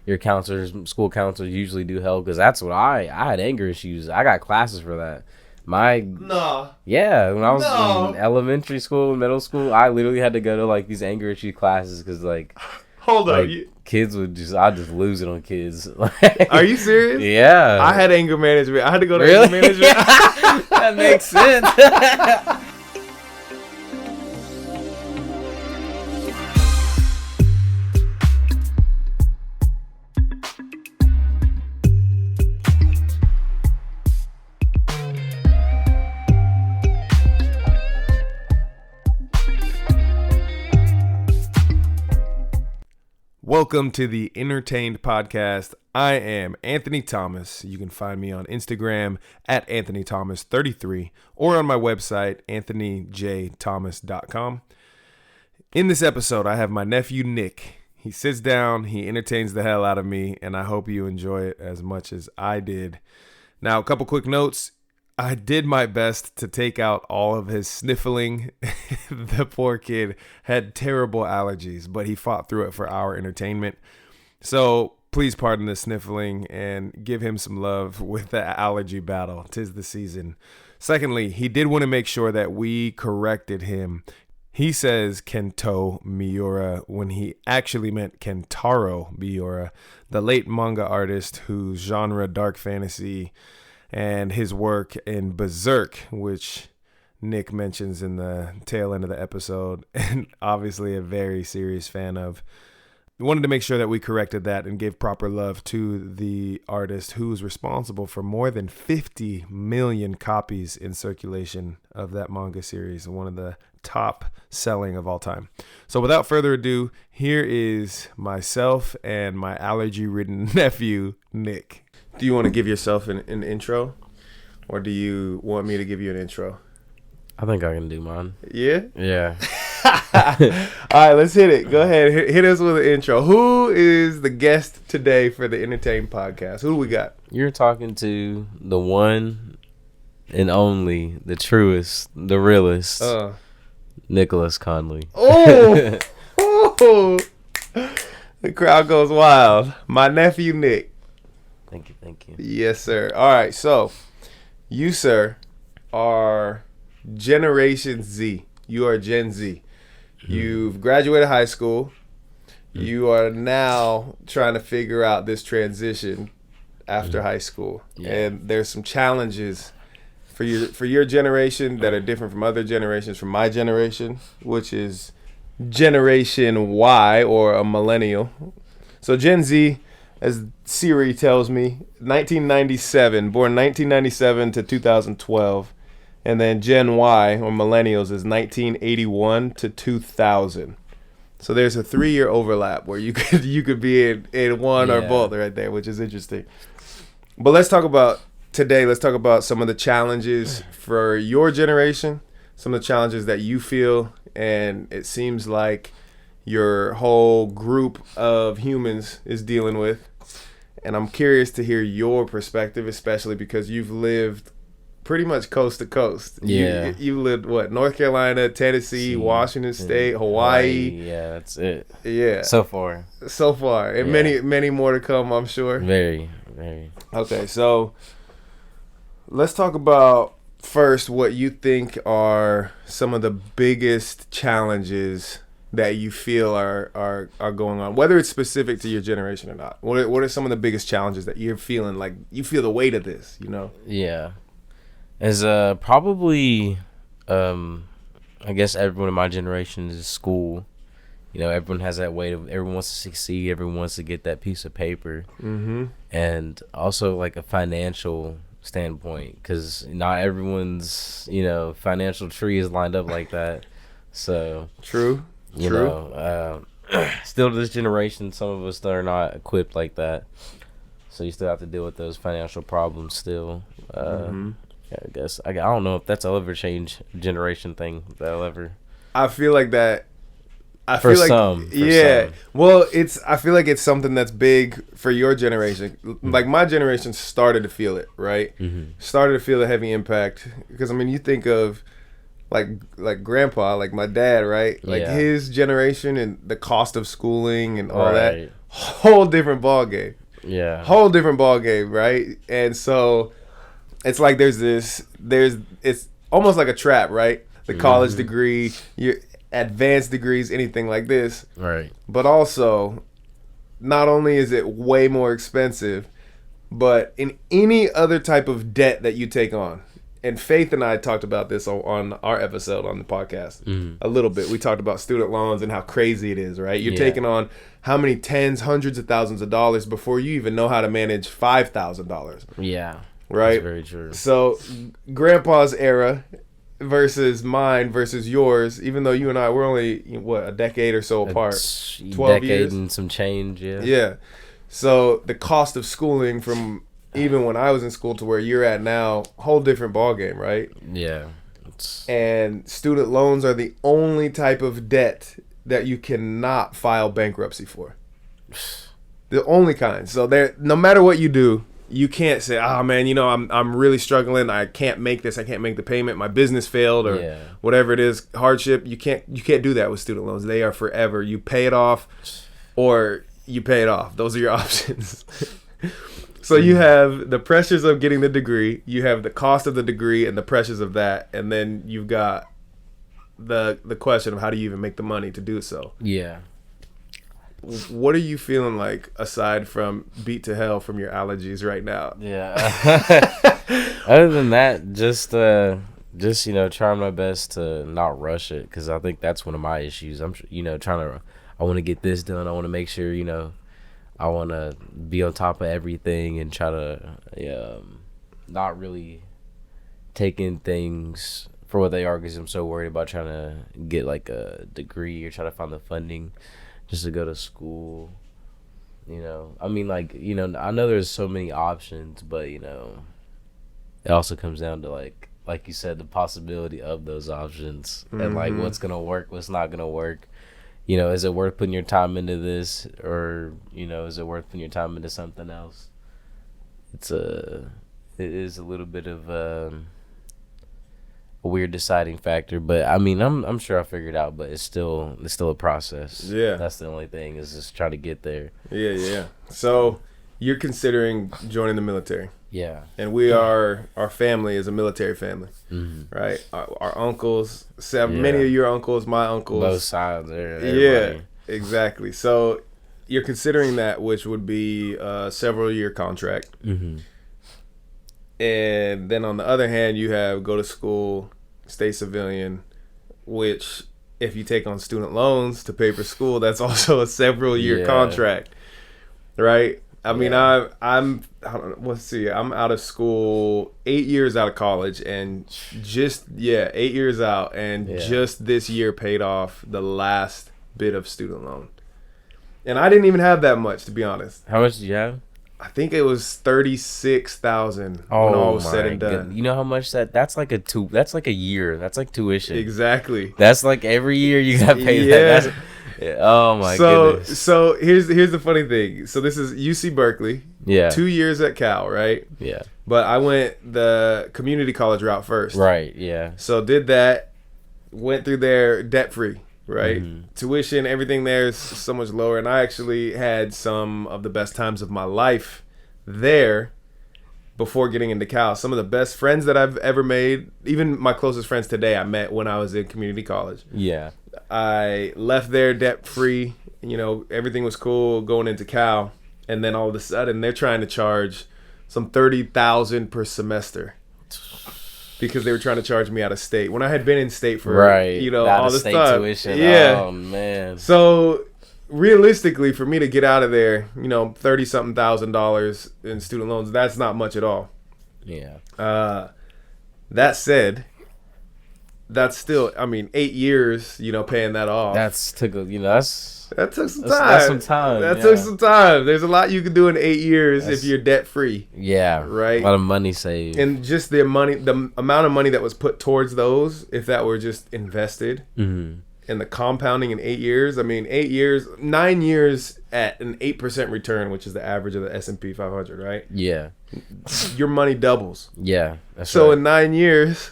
your counselors, school counselors usually do help, because that's what I had anger issues. I got classes for that. Yeah, when I was in elementary school, middle school, I literally had to go to like these anger issue classes because like, kids I'd just lose it on kids. Are you serious? Yeah, I had anger management. I had to go to anger management. That makes sense. Welcome to the Entertained Podcast. I am Anthony Thomas. You can find me on Instagram at AnthonyThomas33 or on my website, anthonyjthomas.com. In this episode, I have my nephew, Nik. He sits down, he entertains the hell out of me, and I hope you enjoy it as much as I did. Now, a couple quick notes. I did my best to take out all of his sniffling. The poor kid had terrible allergies, but he fought through it for our entertainment. So please pardon the sniffling and give him some love with the allergy battle. 'Tis the season. Secondly, he did want to make sure that we corrected him. He says Kento Miura when he actually meant Kentaro Miura, the late manga artist whose genre dark fantasy and his work in Berserk, which Nik mentions in the tail end of the episode, and obviously a very serious fan of. We wanted to make sure that we corrected that and gave proper love to the artist who's responsible for more than 50 million copies in circulation of that manga series, one of the top selling of all time. So without further ado, here is myself and my allergy-ridden nephew, Nik. Do you want to give yourself an intro, or do you want me to give you an intro? I think I can do mine. Yeah? Yeah. All right, let's hit it. Go ahead. Hit us with an intro. Who is the guest today for the Entertain Podcast? Who do we got? You're talking to the one and only, the truest, the realest, Nicholas Conley. Oh! Oh! The crowd goes wild. My nephew, Nik. Thank you. Yes, sir. All right, so you, sir, are Generation Z. You are Gen Z. You've graduated high school. You are now trying to figure out this transition after high school. Yeah. And there's some challenges for your generation that are different from other generations, from my generation, which is Generation Y, or a millennial. So Gen Z, as Siri tells me, 1997, born 1997 to 2012. And then Gen Y, or millennials, is 1981 to 2000. So there's a 3-year overlap where you could be in one or both right there, which is interesting. But let's talk about some of the challenges for your generation, some of the challenges that you feel, and it seems like your whole group of humans is dealing with. And I'm curious to hear your perspective, especially because you've lived pretty much coast to coast. Yeah. You lived, North Carolina, Tennessee, Washington State, Hawaii. Yeah, that's it. Yeah. So far. And many more to come, I'm sure. Very. Okay, so let's talk about first what you think are some of the biggest challenges that you feel are going on, whether it's specific to your generation or not. What are some of the biggest challenges that you're feeling, like you feel the weight of this, you know? Yeah. As probably, I guess everyone in my generation is school. You know, everyone has that weight of, everyone wants to succeed, everyone wants to get that piece of paper. Mm-hmm. And also like a financial standpoint, because not everyone's, financial tree is lined up like that. So True. You know, still to this generation, some of us are not equipped like that. So you still have to deal with those financial problems still. I guess I don't know if that's a ever change generation thing. That'll ever. I feel like that. For some. Well, I feel like it's something that's big for your generation. Like my generation started to feel it, right? Mm-hmm. Started to feel the heavy impact, because I mean, you think of like grandpa, like my dad, right? Like his generation and the cost of schooling and all that. whole different ball game. Yeah. Whole different ball game, right? And so it's like it's almost like a trap, right? The college degree, your advanced degrees, anything like this. Right. But also, not only is it way more expensive, but in any other type of debt that you take on, and Faith and I talked about this on our episode on the podcast a little bit. We talked about student loans and how crazy it is, right? You're taking on how many tens, hundreds of thousands of dollars before you even know how to manage $5,000. Yeah. Right? That's very true. So, Grandpa's era versus mine versus yours, even though you and I, we're only, a decade or so apart. 12 years. And some change, yeah. Yeah. So, the cost of schooling from even when I was in school to where you're at now, whole different ballgame, right? Yeah. And student loans are the only type of debt that you cannot file bankruptcy for. The only kind. So no matter what you do, you can't say, "Oh man, I'm really struggling. I can't make this. I can't make the payment. My business failed or whatever it is, hardship." You can't do that with student loans. They are forever. You pay it off or you pay it off. Those are your options. So you have the pressures of getting the degree, you have the cost of the degree and the pressures of that, and then you've got the question of how do you even make the money to do so. Yeah. What are you feeling like aside from beat to hell from your allergies right now? Yeah. Other than that, just trying my best to not rush it, because I think that's one of my issues. I'm I want to get this done. I want to make sure I want to be on top of everything and try to not really take in things for what they are, because I'm so worried about trying to get like a degree or try to find the funding just to go to school. I mean, like, I know there's so many options, but it also comes down to like you said, the possibility of those options and like what's gonna work, what's not gonna work. Is it worth putting your time into this, or is it worth putting your time into something else? It is a little bit of a weird deciding factor, but I mean, I'm sure I'll figure it out. But it's still a process. Yeah, that's the only thing, is just trying to get there. Yeah. So you're considering joining the military. Yeah. And our family is a military family, right? Our uncles, many of your uncles, my uncles. Both sides there. Yeah, exactly. So you're considering that, which would be a several-year contract. Mm-hmm. And then on the other hand, you have go to school, stay civilian, which if you take on student loans to pay for school, that's also a several-year contract, right? I mean, I'm out of school, 8 years out of college, and 8 years out, and just this year paid off the last bit of student loan. And I didn't even have that much, to be honest. How much did you have? I think it was $36,000 when all was said and done. You know how much that's like that's like a year. That's like tuition. Exactly. That's like every year you got to pay that. Oh my goodness. So here's the funny thing. So this is UC Berkeley. Yeah. 2 years at Cal, right? Yeah. But I went the community college route first. Right, yeah. So did that, went through there debt free, right? Mm-hmm. Tuition, everything there is so much lower, and I actually had some of the best times of my life there before getting into Cal. Some of the best friends that I've ever made, even my closest friends today, I met when I was in community college. Yeah. I left there debt free. Everything was cool going into Cal, and then all of a sudden they're trying to charge some $30,000 per semester because they were trying to charge me out of state when I had been in state for all this time. Tuition. Yeah. Oh man. So realistically, for me to get out of there, $30-something thousand in student loans, that's not much at all. Yeah. That said, that's still, 8 years, paying that off. That took some time. That took some time. There's a lot you can do in 8 years if you're debt free. Yeah. Right. A lot of money saved. And just the amount of money that was put towards those, if that were just invested, and the compounding in 8 years. I mean, 8 years, 9 years at an 8% return, which is the average of the S&P 500, right? Yeah. Your money doubles. Yeah. That's So right. in 9 years,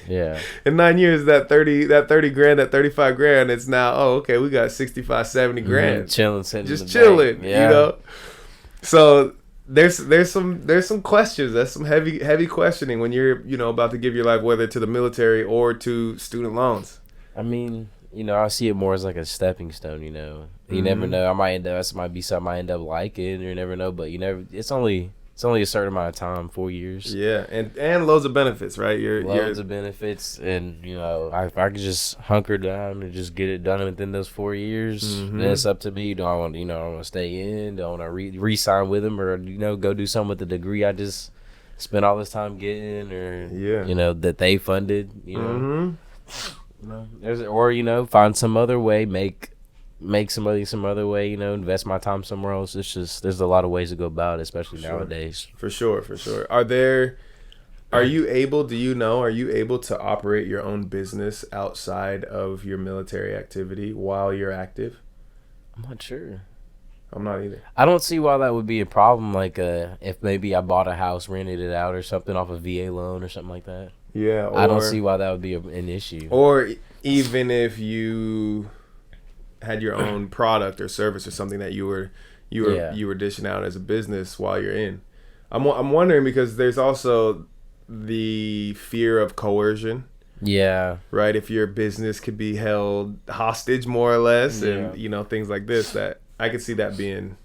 Yeah. in 9 years, that 30 grand, that 35 grand, it's now, oh, okay, we got 65, 70 grand. Chilling, sitting Just in the chilling, bank. Yeah. you know? So there's some questions. That's some heavy questioning when you're, about to give your life, whether to the military or to student loans. I mean, I see it more as like a stepping stone, You never know. I might end up, that might be something I end up liking, or you never know, but it's only a certain amount of time, 4 years. Yeah, and loads of benefits, right? Loads of benefits, and if I could just hunker down and just get it done within those 4 years, then it's up to me. Do I want, I want to stay in? Do I want to re-sign with them, or go do something with the degree I just spent all this time getting, or that they funded, find some other way, make some money some other way, invest my time somewhere else. It's just, there's a lot of ways to go about it, especially nowadays. For sure. Are you able to operate your own business outside of your military activity while you're active? I'm not sure. I'm not either. I don't see why that would be a problem. Like, if maybe I bought a house, rented it out or something off a VA loan or something like that. Yeah. I don't see why that would be an issue. Or even if you had your own product or service or something that you were dishing out as a business while you're in. I'm wondering, because there's also the fear of coercion. Yeah. Right? If your business could be held hostage, more or less, and things like this, that I could see that being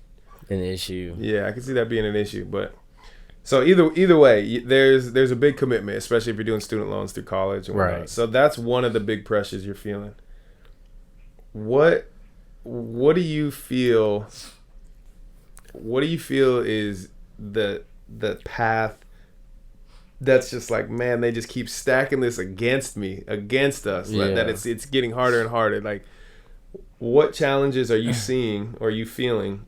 an issue. Yeah, I could see that being an issue. But so either way, there's a big commitment, especially if you're doing student loans through college and whatnot. Right. So that's one of the big pressures you're feeling. What do you feel? What do you feel is the path that's just like, man, they just keep stacking this against us, that it's getting harder and harder. Like, what challenges are you seeing or are you feeling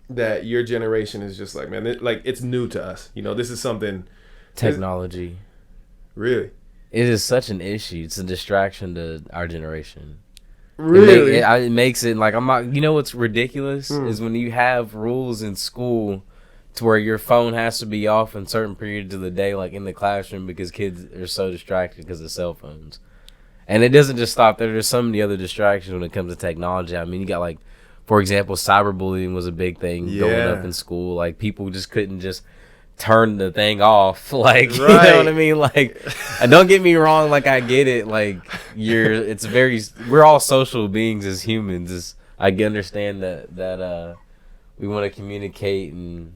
that your generation is just like, man, it's new to us? This is something. Technology. Really? It is such an issue. It's a distraction to our generation. Really? It makes it like, I'm not. What's ridiculous is when you have rules in school to where your phone has to be off in certain periods of the day, like in the classroom, because kids are so distracted because of cell phones. And it doesn't just stop there. There's so many other distractions when it comes to technology. I mean, you got, like, for example, cyberbullying was a big thing going up in school. Like, people just couldn't just turn the thing off. Like, right. You know what I mean? Like, and don't get me wrong. Like, I get it. Like, we're all social beings as humans. I understand that we want to communicate and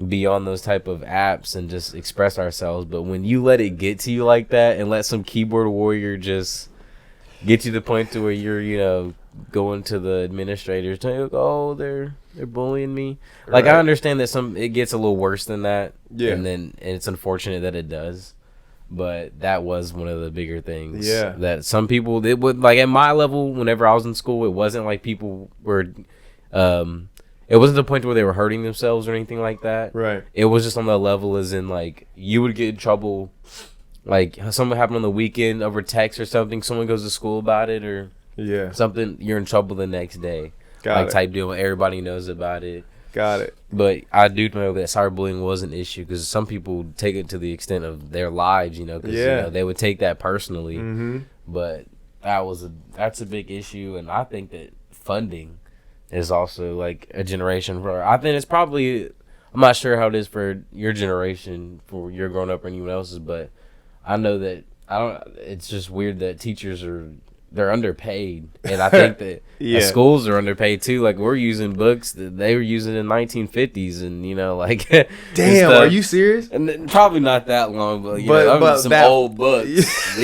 be on those type of apps and just express ourselves, but when you let it get to you like that and let some keyboard warrior just get you to the point to where you're going to the administrators saying, oh, they're bullying me. Like, I understand that it gets a little worse than that, and it's unfortunate that it does, but that was one of the bigger things that some people, it would, like, at my level, whenever I was in school, it wasn't like people were it wasn't the point where they were hurting themselves or anything like that. Right. It was just on the level as in, like, you would get in trouble, like, something happened on the weekend over text or something, someone goes to school about it or something, you're in trouble the next day. Type deal, everybody knows about it. Got it. But I do know that cyberbullying was an issue because some people take it to the extent of their lives, because they would take that personally. Mm-hmm. But that's a big issue, and I think that funding is also like a generation I think it's probably, I'm not sure how it is for your generation, for your growing up or anyone else's, but I know that it's just weird that teachers they're underpaid, and I think that schools are underpaid too. Like, we're using books that they were using in 1950s, and like damn, are you serious? And probably not that long, but some old books.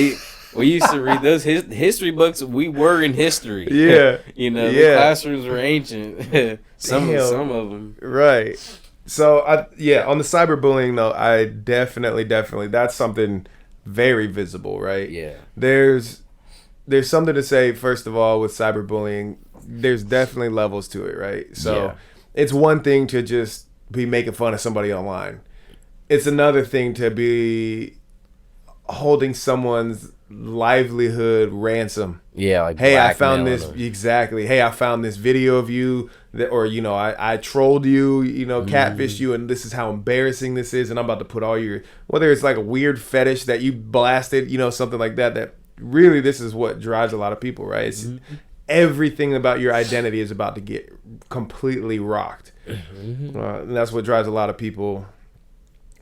We used to read those history books. We were in history. Yeah. The classrooms were ancient. some of them. Right. So, on the cyberbullying, though, I definitely, that's something very visible, right? Yeah. There's something to say, first of all, with cyberbullying. There's definitely levels to it, right? So, it's one thing to just be making fun of somebody online. It's another thing to be holding someone's livelihood ransom. Yeah, like hey, I found this them. exactly. Hey, I found this video of you that, or I trolled you, catfished you, and this is how embarrassing this is, and I'm about to put all your, whether it's like a weird fetish that you blasted, something like that. That really, this is what drives a lot of people, right? It's everything about your identity is about to get completely rocked. And that's what drives a lot of people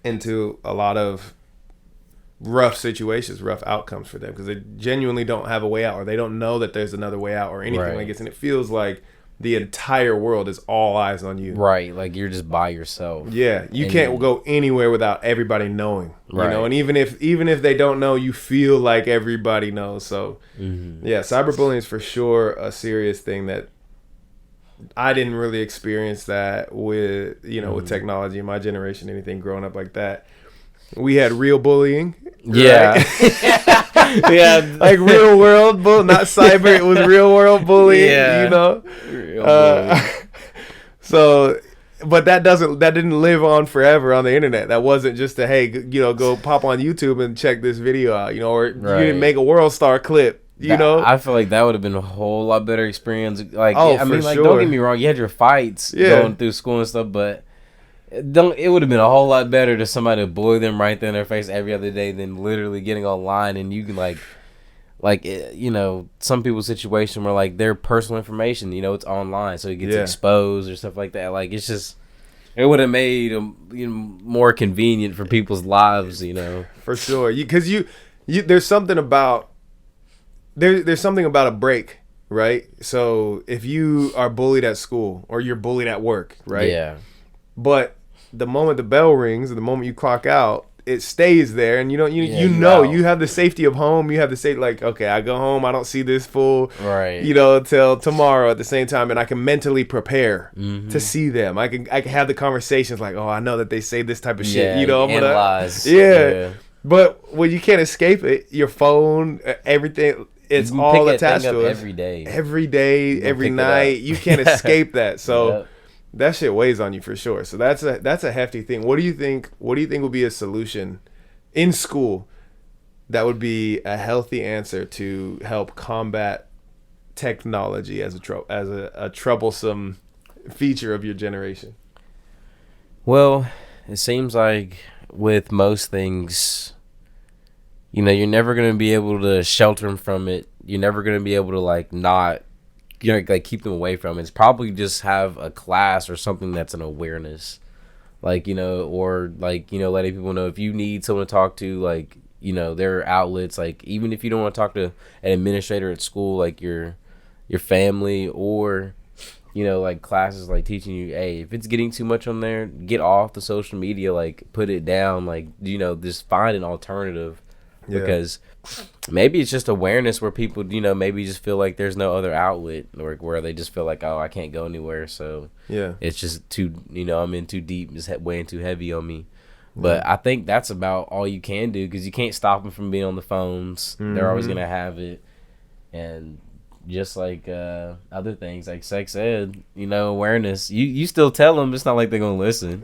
into a lot of rough situations, rough outcomes for them, because they genuinely don't have a way out, or they don't know that there's another way out, or anything like this, and it feels like the entire world is all eyes on you. Right, like you're just by yourself. Yeah, you can't go anywhere without everybody knowing. And even if they don't know, you feel like everybody knows. So yeah, cyberbullying is for sure a serious thing that I didn't really experience that with with technology in my generation, anything growing up like that. We had real bullying. Yeah. Right? Yeah, like real world not cyber. It was real world bullying. Yeah. Real bullying. So, but that didn't live on forever on the internet. That wasn't just go pop on YouTube and check this video out, or you didn't make a World Star clip. I feel like that would have been a whole lot better experience. Like, don't get me wrong, you had your fights going through school and stuff, but it would have been a whole lot better to somebody to bully them right there in their face every other day than literally getting online and you can some people's situation where like their personal information, it's online, so it gets exposed or stuff like that. Like it's just, it would have made more convenient for people's lives, For sure, because there's something about there's something about a break, right? So if you are bullied at school or you're bullied at work, right? Yeah. But the moment the bell rings, or the moment you clock out, it stays there, and you have the safety of home. You have the safety, like, okay, I go home, I don't see this fool, right? Till tomorrow at the same time, and I can mentally prepare to see them. I can have the conversations like, oh, I know that they say this type of shit. I'm analyze. Yeah. But when you can't escape it, your phone, everything. It's all attached to us every day, every night. You can't escape that. So that shit weighs on you for sure. So that's a hefty thing. What do you think would be a solution in school that would be a healthy answer to help combat technology as a troublesome feature of your generation? Well, it seems like with most things, you're never going to be able to shelter them from it. You're never going to be able to not keep them away from it. It's probably just have a class or something that's an awareness, or letting people know if you need someone to talk to, there are outlets, even if you don't want to talk to an administrator at school, like your family, or classes teaching you, hey, if it's getting too much on there, get off the social media, put it down, just find an alternative. Because maybe it's just awareness where people, maybe just feel like there's no other outlet, or where they just feel like, oh, I can't go anywhere. So it's just too, I'm in too deep, it's weighing too heavy on me. But I think that's about all you can do, because you can't stop them from being on the phones. They're always going to have it. And just like other things like sex ed, awareness, you still tell them, it's not like they're going to listen.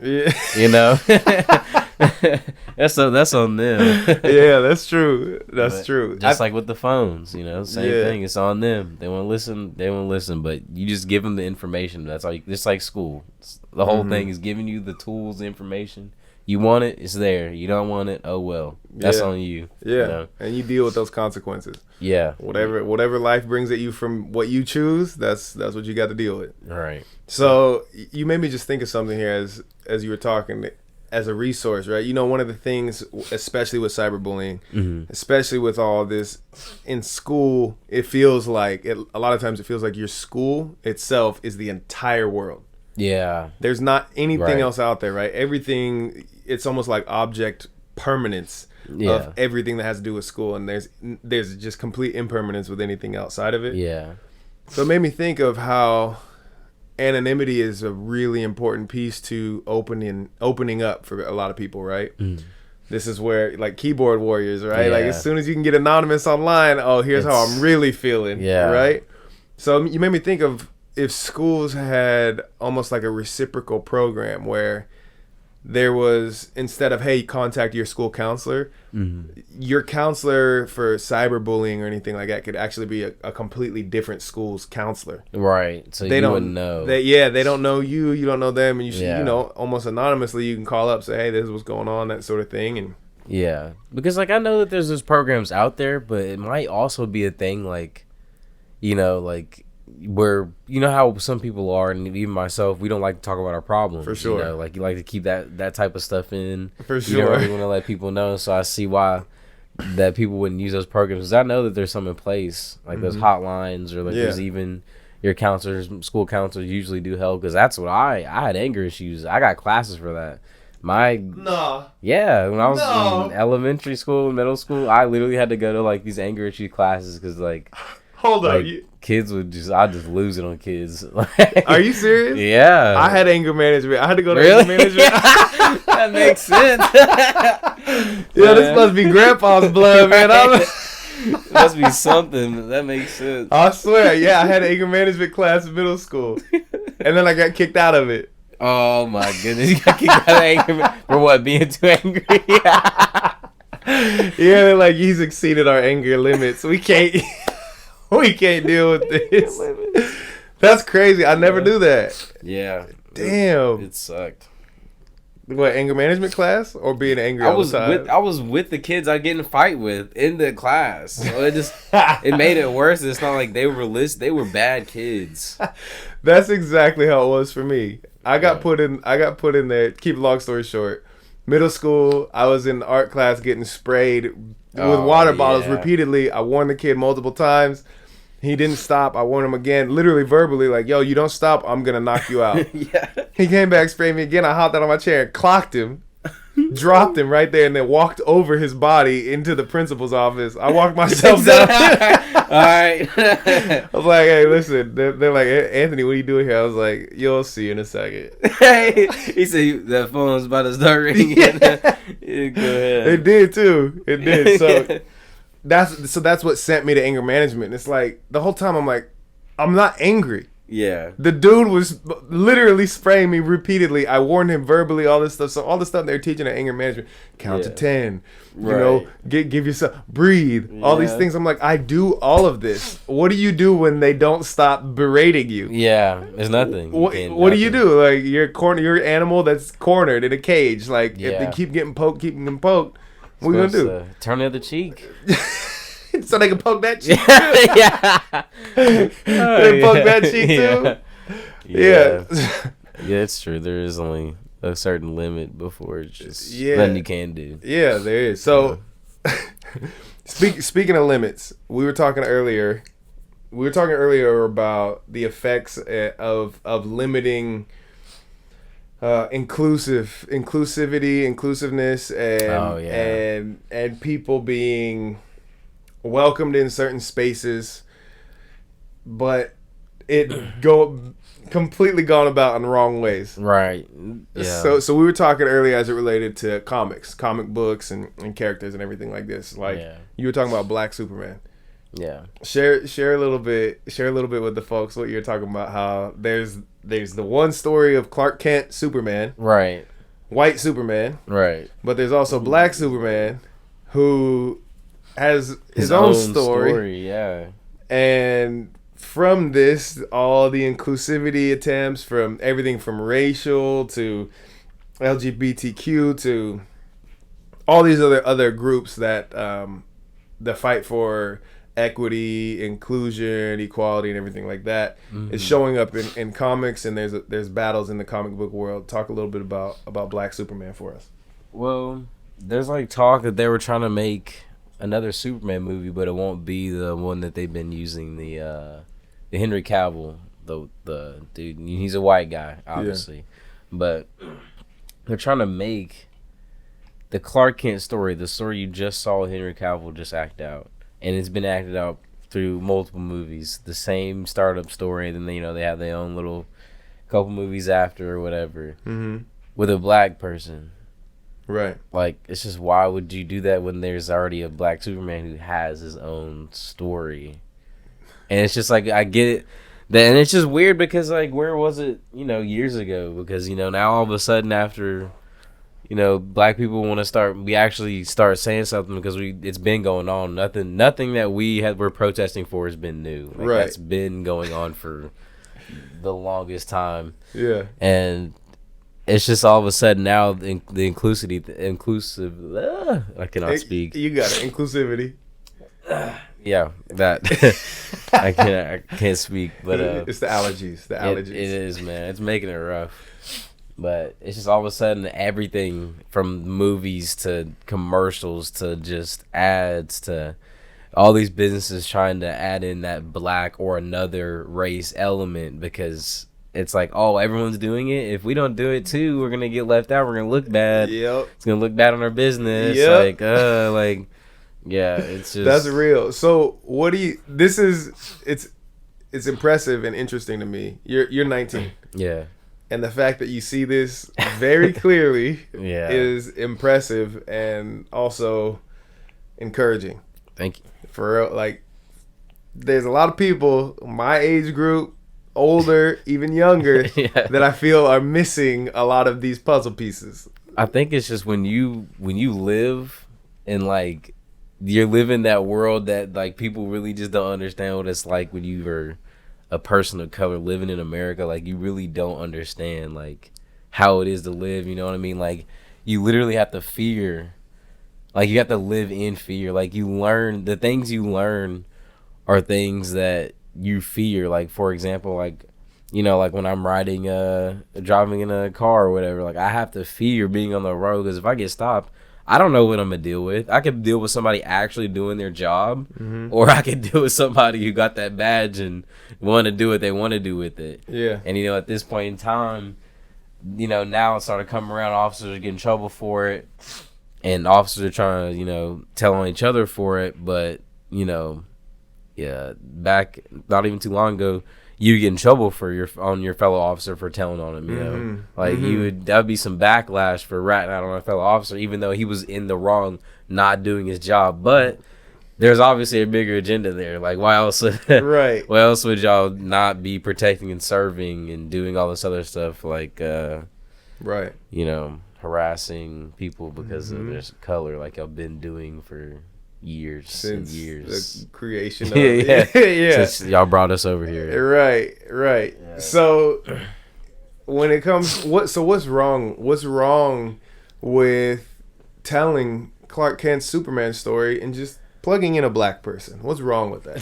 That's on them. Yeah, that's true. That's true. Just like with the phones, same thing. It's on them. They won't listen. But you just give them the information. That's just like school. The whole thing is giving you the tools, the information. You want it, it's there. You don't want it, oh well. That's on you. Yeah, and you deal with those consequences. Yeah. Whatever life brings at you from what you choose, that's what you got to deal with. All right. So you made me just think of something here as you were talking. As a resource, right? One of the things, especially with cyberbullying, especially with all this in school, it feels like a lot of times it feels like your school itself is the entire world. Yeah. There's not anything else out there, right? Everything, it's almost like object permanence of everything that has to do with school, and there's just complete impermanence with anything outside of it. Yeah. So it made me think of how anonymity is a really important piece to opening up for a lot of people, right? This is where, like, keyboard warriors, right? Like, as soon as you can get anonymous online, here's how I'm really feeling, right? So you made me think of if schools had almost like a reciprocal program where there was, instead of, hey, contact your school counselor, your counselor for cyberbullying or anything like that could actually be a completely different school's counselor. Right. So they you don't wouldn't know. They don't know you. You don't know them. And you should, Yeah. almost anonymously, you can call up, say, hey, this is what's going on, that sort of thing. And Yeah. Because, like, I know that there's those programs out there, but it might also be a thing, like, like, where how some people are, and even myself, we don't like to talk about our problems. For sure. Like, you like to keep that type of stuff in. For You sure. don't really want to let people know. So I see why that people wouldn't use those programs, because I know that there's some in place, like those hotlines, or like there's even your counselors, school counselors usually do help, because that's what I had anger issues. I got classes for that. When I was in elementary school, middle school, I literally had to go to like these anger issue classes, because like hold up, kids I just lose it on kids. Are you serious? Yeah, I had anger management. I had to go to really? anger management. That makes sense. Yeah, this must be Grandpa's blood, man. Must be something. That makes sense. I swear, yeah, I had an anger management class in middle school, and then I got kicked out of it. Oh my goodness, you got kicked out of anger for what? Being too angry? Yeah, they're like, he's exceeded our anger limits. We can't deal with this. That's crazy. I never knew that. Yeah. Damn. It sucked. What, anger management class or being angry all the time? I was with the kids I get in a fight with in the class. So it made it worse. It's not like they were bad kids. That's exactly how it was for me. I got put in there. Keep a long story short. Middle school, I was in art class getting sprayed with water bottles repeatedly. I warned the kid multiple times. He didn't stop. I warned him again, literally verbally, like, yo, you don't stop, I'm going to knock you out. Yeah. He came back, sprayed me again. I hopped out of my chair and clocked him, dropped him right there, and then walked over his body into the principal's office. I walked myself down. All right. I was like, hey, listen. They're like, hey, Anthony, what are you doing here? I was like, you'll see in a second. He said that phone was about to start ringing. Yeah. Go ahead. It did, too. It did. So that's what sent me to anger management. It's like, the whole time I'm like, I'm not angry. Yeah. The dude was literally spraying me repeatedly. I warned him verbally, all this stuff. So all the stuff they're teaching at anger management, count to 10, give yourself, breathe, all these things. I'm like, I do all of this. What do you do when they don't stop berating you? Yeah, there's nothing. What do you do? Like, you're an animal that's cornered in a cage. Like, if they keep getting poked, what are you going to do? Turn the other cheek. So they can poke that cheek too? Yeah. They poke that cheek too? Yeah. Yeah, it's true. There is only a certain limit before it's just nothing you can do. Yeah, there is. So, speaking of limits, we were talking earlier about the effects of limiting inclusiveness, and people being welcomed in certain spaces, but it completely gone about in the wrong ways. Right. Yeah. So we were talking earlier as it related to comic books and characters and everything like this. Like you were talking about Black Superman. Yeah. Share a little bit with the folks what you're talking about, how there's the one story of Clark Kent Superman. Right. White Superman. Right. But there's also Black Superman who has his own story. Yeah. And from this, all the inclusivity attempts, from everything from racial to LGBTQ to all these other groups that fight for equity, inclusion, equality, and everything like that is showing up in comics, and there's battles in the comic book world. Talk a little bit about Black Superman for us. Well, there's like talk that they were trying to make another Superman movie, but it won't be the one that they've been using, the Henry Cavill, the dude. He's a white guy, obviously, but they're trying to make the Clark Kent story, the story you just saw Henry Cavill just act out, and it's been acted out through multiple movies. The same startup story, and then they have their own little couple movies after or whatever with a black person. Right. Like, it's just, why would you do that when there's already a Black Superman who has his own story? And it's just like, I get it. And it's just weird because, like, where was it, years ago? Because, now all of a sudden after black people want to we actually start saying something because it's been going on. Nothing that we're protesting for has been new. Like, right. That's been going on for the longest time. Yeah. And it's just all of a sudden now the I cannot speak. You got it. Inclusivity. Yeah, that I can't speak, but it's the allergies. It is, man. It's making it rough. But it's just all of a sudden everything from movies to commercials to just ads to all these businesses trying to add in that black or another race element because it's like, oh, everyone's doing it. If we don't do it too, we're gonna get left out. We're gonna look bad. Yep. It's gonna look bad on our business. Yep. Yeah, it's just that's real. So what do you? It's impressive and interesting to me. You're 19. Yeah. And the fact that you see this very clearly yeah. is impressive and also encouraging. Thank you. For real, like, there's a lot of people, my age group, older, even younger, yeah. that I feel are missing a lot of these puzzle pieces. I think it's just when you live in, like, you're living that world that, like, people really just don't understand what it's like when you are a person of color living in America. Like, you really don't understand, like, how it is to live, you know what I mean? Like, you literally have to fear, like, you have to live in fear. Like, the things you learn are things that you fear. Like, for example, like, like when I'm driving in a car or whatever, like, I have to fear being on the road because if I get stopped, I don't know what I'm going to deal with. I could deal with somebody actually doing their job, or I could deal with somebody who got that badge and want to do what they want to do with it. Yeah. And, at this point in time, now it started coming around, officers are getting in trouble for it, and officers are trying to, tell on each other for it. But, back not even too long ago, you get in trouble for your fellow officer for telling on him, like that would be some backlash for ratting out on a fellow officer, even though he was in the wrong, not doing his job. But there's obviously a bigger agenda there. Like, why else? Right. Why else would y'all not be protecting and serving and doing all this other stuff? Like, right. Harassing people because of their color, like y'all been doing for years since and years. The creation of yeah. Since y'all brought us over here. Right. Yeah. So when it comes what's wrong with telling Clark Kent's Superman story and just plugging in a black person? What's wrong with that?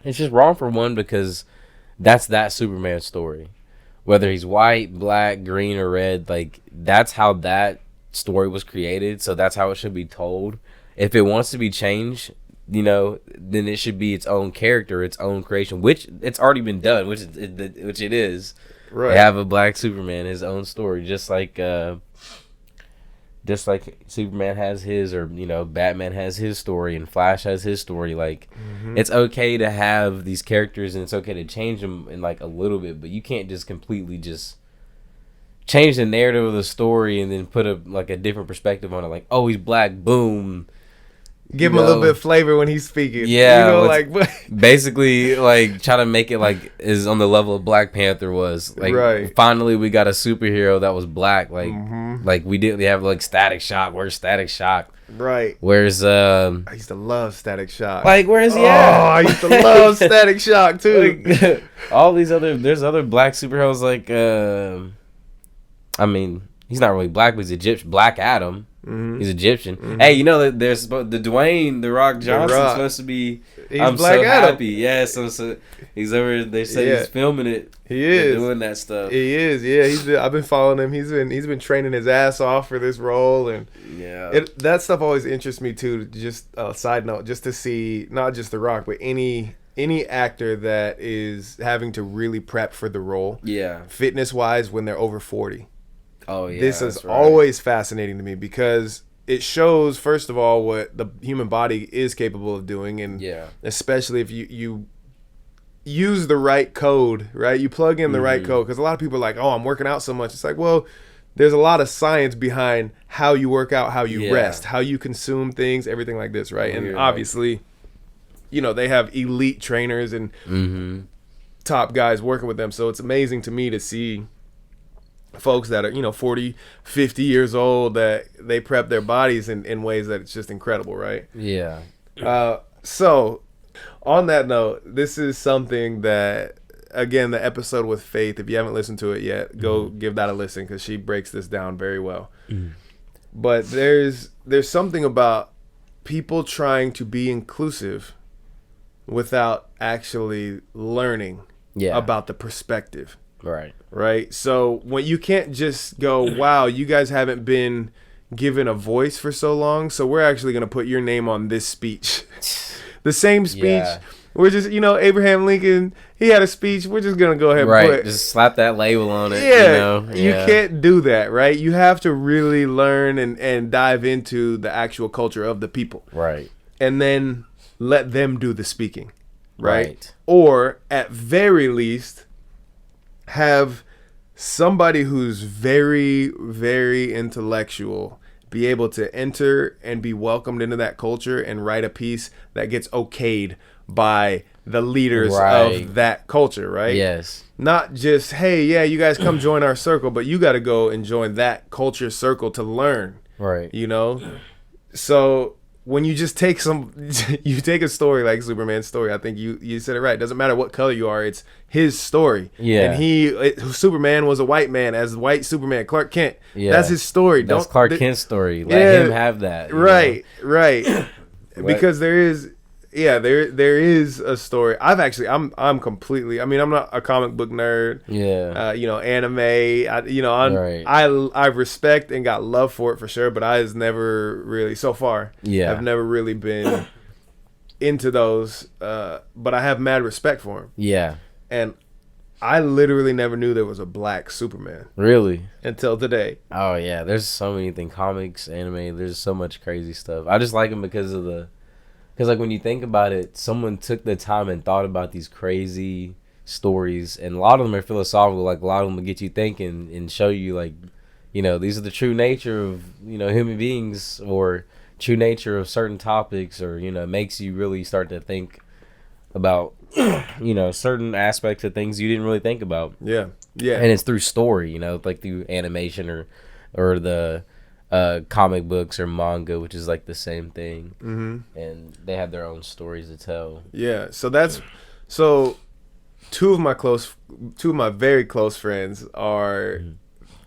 It's just wrong for one because that's that Superman story. Whether he's white, black, green, or red, like, that's how that story was created, so that's how it should be told. If it wants to be changed, then it should be its own character, its own creation, which it's already been done, which it is. Right. They have a black Superman, his own story, just like Superman has his, or Batman has his story, and Flash has his story. Like, it's okay to have these characters, and it's okay to change them in, like, a little bit, but you can't just completely just change the narrative of the story and then put a different perspective on it. Like, oh, he's black, boom. Give him a little bit of flavor when he's speaking. Yeah, basically, like, try to make it like is on the level of Black Panther was. Like, right. Finally, we got a superhero that was black. Like, like we didn't have like Static Shock. Where's Static Shock? Right. Where's I used to love Static Shock. Like, where's he at? Oh, I used to love Static Shock too. Like, all these there's other black superheroes. Like, I mean, he's not really black, but he's Egyptian. Black Adam. He's Egyptian. Hey, there's the Dwayne the Rock Johnson supposed to be. I'm Black so Adam. happy. Yeah, so he's over. They say he's filming it. He is doing that stuff. He is. Yeah, I've been following him. He's been training his ass off for this role, and that stuff always interests me too. Just a side note, just to see not just The Rock, but any actor that is having to really prep for the role. Yeah, fitness wise, when they're over 40. Oh yeah, this is always fascinating to me because it shows, first of all, what the human body is capable of doing, and especially if you use the right code, right? You plug in the right code, because a lot of people are like, "Oh, I'm working out so much." It's like, well, there's a lot of science behind how you work out, how you rest, how you consume things, everything like this, right? And obviously, they have elite trainers and top guys working with them, so it's amazing to me to see folks that are 40, 50 years old, that they prep their bodies in ways that it's just incredible, right? Yeah. So on that note, this is something that, again, the episode with Faith, if you haven't listened to it yet, go give that a listen, because she breaks this down very well. But there's something about people trying to be inclusive without actually learning about the perspective. Right. So when you can't just go, wow, you guys haven't been given a voice for so long, so we're actually going to put your name on this speech. The same speech. Yeah. We're just, Abraham Lincoln, he had a speech. We're just going to go ahead and put, just slap that label on it. Yeah, you can't do that, right? You have to really learn and dive into the actual culture of the people. Right. And then let them do the speaking. Right. Or at very least, have somebody who's very, very intellectual be able to enter and be welcomed into that culture and write a piece that gets okayed by the leaders of that culture, right? Yes. Not just, hey, yeah, you guys come join our circle, but you got to go and join that culture circle to learn. Right. So when you just take you take a story like Superman's story, I think you said it right. It doesn't matter what color you are, it's his story. Yeah. And Superman was a white man as white Superman, Clark Kent. Yeah. That's his story. That's Clark Kent's story. Let him have that. Right. Because there is a story. I'm completely, I'm not a comic book nerd. Yeah. Anime. I respect and got love for it for sure, but I was never really, so far, I've never really been into those. But I have mad respect for him. Yeah. And I literally never knew there was a black Superman. Really? Until today. Oh yeah, there's so many things, comics, anime. There's so much crazy stuff. I just like him because like when you think about it, someone took the time and thought about these crazy stories, and a lot of them are philosophical. Like a lot of them will get you thinking and show you, like, these are the true nature of human beings, or true nature of certain topics, or makes you really start to think about certain aspects of things you didn't really think about. Yeah. And it's through story, like through animation or the comic books or manga, which is like the same thing. And they have their own stories to tell. Yeah. So two of my very close friends are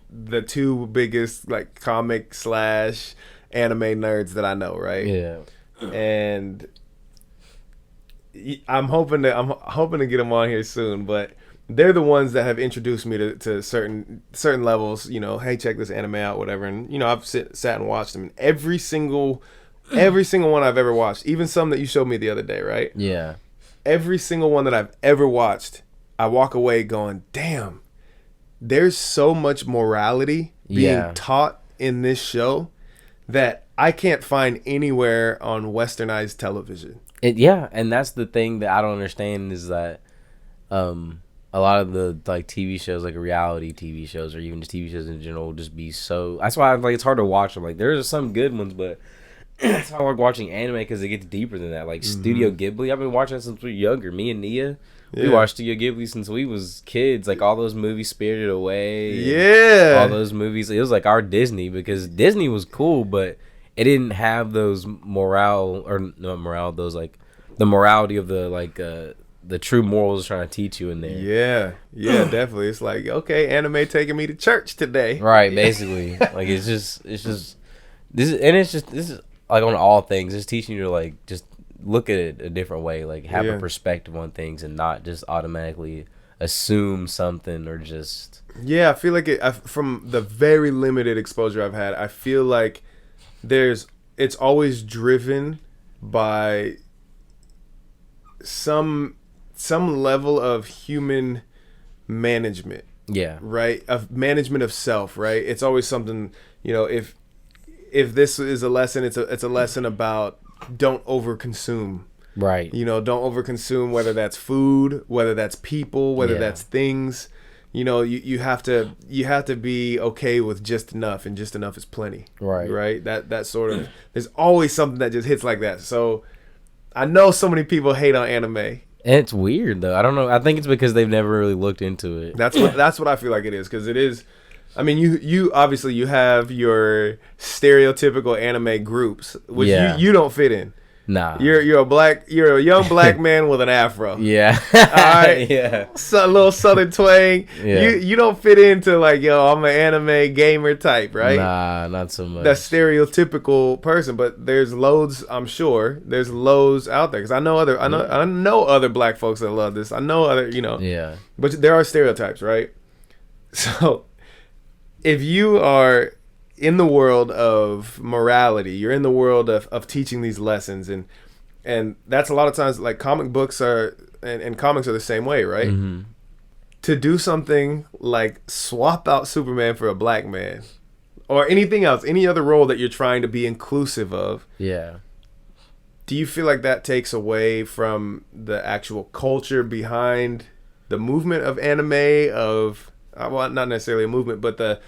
the two biggest like comic / anime nerds that I know, right? Yeah. And I'm hoping to get them on here soon, but they're the ones that have introduced me to certain levels. Hey, check this anime out, whatever. And I've sat and watched them. And every single one I've ever watched, even some that you showed me the other day, right? Yeah. Every single one that I've ever watched, I walk away going, damn, there's so much morality being taught in this show that I can't find anywhere on westernized television. And that's the thing that I don't understand is that a lot of the like TV shows, like reality TV shows, or even just TV shows in general, will just be so. That's why it's hard to watch them. Like there's some good ones, but it's hard like watching anime because it gets deeper than that. Like Studio Ghibli, I've been watching since we were younger. Me and Nia, we watched Studio Ghibli since we was kids. Like all those movies, Spirited Away, all those movies. It was like our Disney, because Disney was cool, but it didn't have those those like the morality of the like the true morals trying to teach you in there. Yeah, definitely. It's like, okay, anime taking me to church today. Right, basically. Like this is like on all things. It's teaching you to like just look at it a different way, like have a perspective on things and not just automatically assume something or just. Yeah, I feel like from the very limited exposure I've had, I feel like it's always driven by some level of human management. Yeah. Right? Of management of self, right? It's always something, if this is a lesson, it's a lesson about don't overconsume. Right. Don't overconsume, whether that's food, whether that's people, whether that's things. You have to be okay with just enough, and just enough is plenty. Right. That sort of, there's always something that just hits like that. So I know so many people hate on anime. And it's weird though. I don't know. I think it's because they've never really looked into it. That's what I feel like it is, because it is I mean, you obviously you have your stereotypical anime groups, which you don't fit in. Nah. You're a young black man with an afro. Yeah. All right. Yeah. So, a little southern twang. Yeah. You don't fit into like, yo, I'm an anime gamer type, right? Nah, not so much. That stereotypical person, but there's loads. I'm sure there's loads out there because I know other black folks that love this. I know other, Yeah. but there are stereotypes, right? So, if you are in the world of morality, you're in the world of teaching these lessons, and that's a lot of times like comic books are, and comics are the same way, right? Mm-hmm. To do something like swap out Superman for a black man or anything else, any other role that you're trying to be inclusive of. Yeah. Do you feel like that takes away from the actual culture behind the movement of anime, of well, not necessarily a movement, but the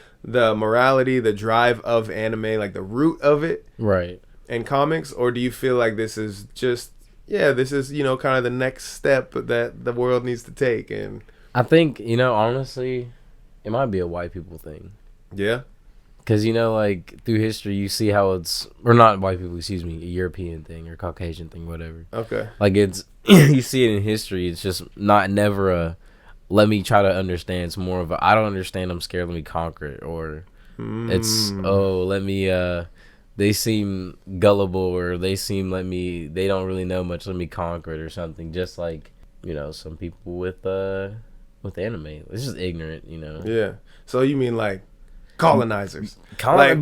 morality, the drive of anime, like the root of it, Right? in comics? Or do you feel like this is just, this is kind of the next step that the world needs to take? And I think honestly, it might be a white people thing. Yeah. Because, like, through history, you see how it's... Or not white people, excuse me. A European thing or Caucasian thing, whatever. Okay. Like, it's... you see it in history. It's just never a... Let me try to understand. It's more of a... I don't understand. I'm scared. Let me conquer it. Or it's... Oh, let me... They seem gullible, or they seem... They don't really know much. Let me conquer it or something. Just like, some people with anime. It's just ignorant, Yeah. So you mean like... colonizers, but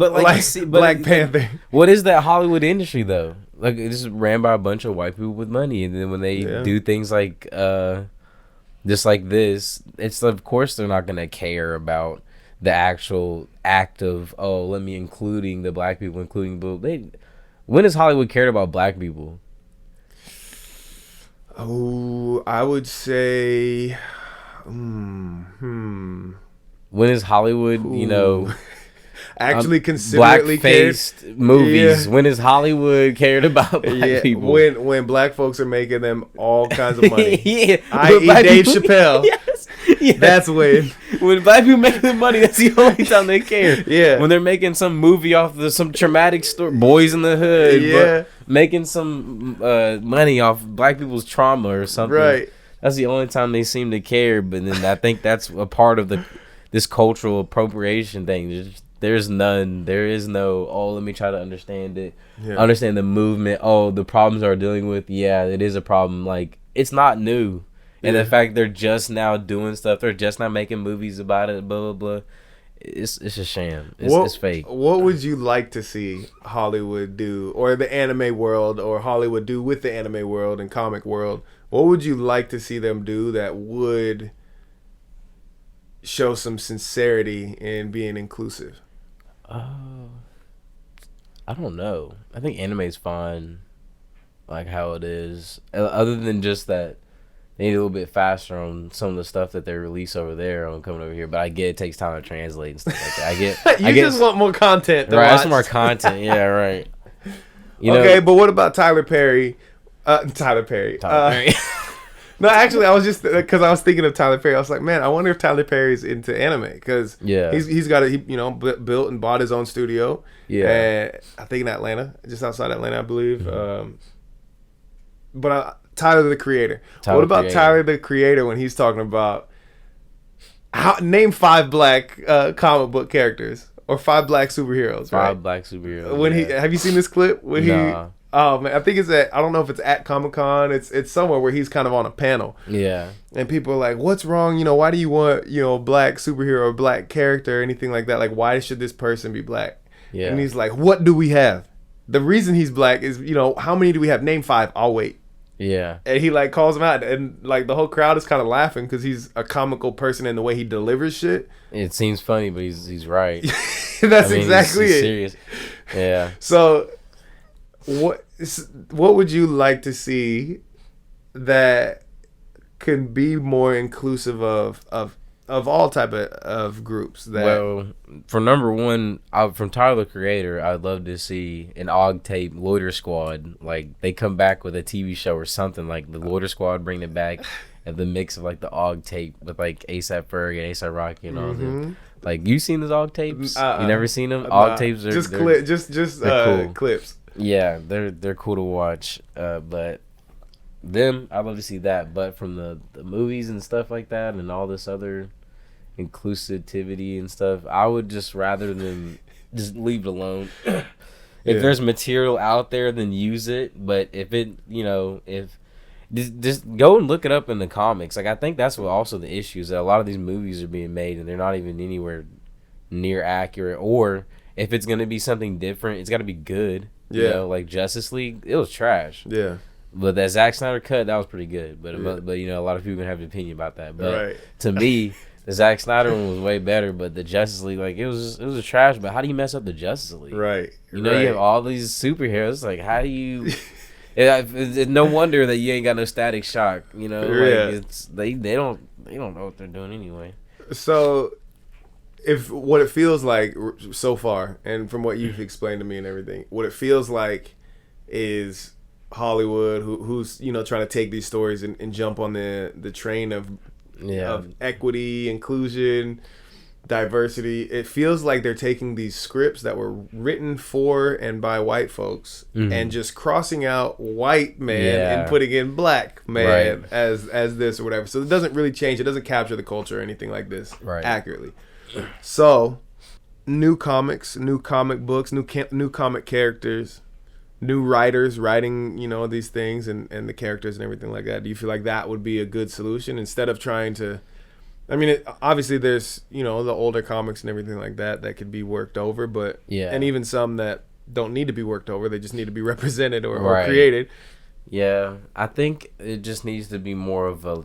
Black Panther. What is that Hollywood industry though? Like, it's ran by a bunch of white people with money, and then when they do things like just like this, it's of course they're not gonna care about the actual act of let me including the black people, when has Hollywood cared about black people? Oh, I would say, When is Hollywood, actually considerately black-faced movies? When is Hollywood cared about black people? When black folks are making them all kinds of money. I.e. Dave Chappelle. Yes. That's when. When black people make the money, that's the only time they care. Yeah. When they're making some movie off of some traumatic story, Boys in the Hood. Yeah. Making some money off black people's trauma or something. Right. That's the only time they seem to care. But then I think that's a part of this cultural appropriation thing. There's none. There is no, let me try to understand it. Yeah. Understand the movement. The problems they're dealing with. Yeah, it is a problem. Like, it's not new. And the fact they're just now doing stuff, they're just now making movies about it, blah, blah, blah. It's a sham. It's fake. What would you like to see Hollywood do, or the anime world, or Hollywood do with the anime world and comic world? What would you like to see them do that would show some sincerity in being inclusive? I don't know. I think anime's fine, like how it is. Other than just that, they need a little bit faster on some of the stuff that they release over there on coming over here. But I get it takes time to translate and stuff like that. I just want more content. Right, I just more content. Yeah, right. Okay, but what about Tyler Perry? Tyler Perry. No, actually, I was just because I was thinking of Tyler Perry. I was like, man, I wonder if Tyler Perry's into anime, because he's got built and bought his own studio. Yeah, I think in Atlanta, just outside Atlanta, I believe. Mm-hmm. Tyler the Creator. What about Tyler the Creator when he's talking about name 5 black comic book characters or 5 black superheroes? 5 black superheroes. When have you seen this clip? Nah. Oh man, I think it's I don't know if it's at Comic-Con. It's somewhere where he's kind of on a panel. Yeah. And people are like, "What's wrong? Why do you want black superhero or black character or anything like that? Like, why should this person be black?" Yeah. And he's like, "What do we have? The reason he's black is how many do we have? Name 5. I'll wait." Yeah. And he calls him out, and the whole crowd is kind of laughing because he's a comical person in the way he delivers shit. It seems funny, but he's right. That's exactly he's it. Serious. Yeah. So, what would you like to see that can be more inclusive of all type of groups? Well, for number one, from Tyler the Creator, I'd love to see an Og Tape Loiter Squad. Like, they come back with a TV show or something, like the Loiter Squad, bring it back, and the mix of the Og Tape with ASAP Ferg and ASAP Rocky and all them. Like, you seen those Og tapes? You never seen them? Nah. Og tapes are cool. Clips. Yeah, they're cool to watch. But them, I love to see that. But from the movies and stuff like that, and all this other inclusivity and stuff, I would just rather than just leave it alone. If there's material out there, then use it. But if it, if just go and look it up in the comics. Like, I think that's what also the issue is, that a lot of these movies are being made and they're not even anywhere near accurate. Or if it's gonna be something different, it's got to be good. Yeah. Like Justice League, it was trash. Yeah. But that Zack Snyder cut, that was pretty good. But a lot of people gonna have an opinion about that. But to me, the Zack Snyder one was way better. But the Justice League, like, it was a trash. But how do you mess up the Justice League? Right. You have all these superheroes. Like, how do you? It's no wonder that you ain't got no Static Shock. It's they don't know what they're doing anyway. So, if what it feels like so far, and from what you've explained to me and everything, what it feels like is Hollywood, who's trying to take these stories and jump on the train of equity, inclusion, diversity. It feels like they're taking these scripts that were written for and by white folks and just crossing out white man and putting in black man as this or whatever. So it doesn't really change. It doesn't capture the culture or anything like this accurately. So new comics, new comic books, new comic characters, new writers writing, these things and the characters and everything like that. Do you feel like that would be a good solution instead of trying to? I mean, obviously there's, the older comics and everything like that could be worked over, but and even some that don't need to be worked over, they just need to be represented or created. Yeah, I think it just needs to be more of a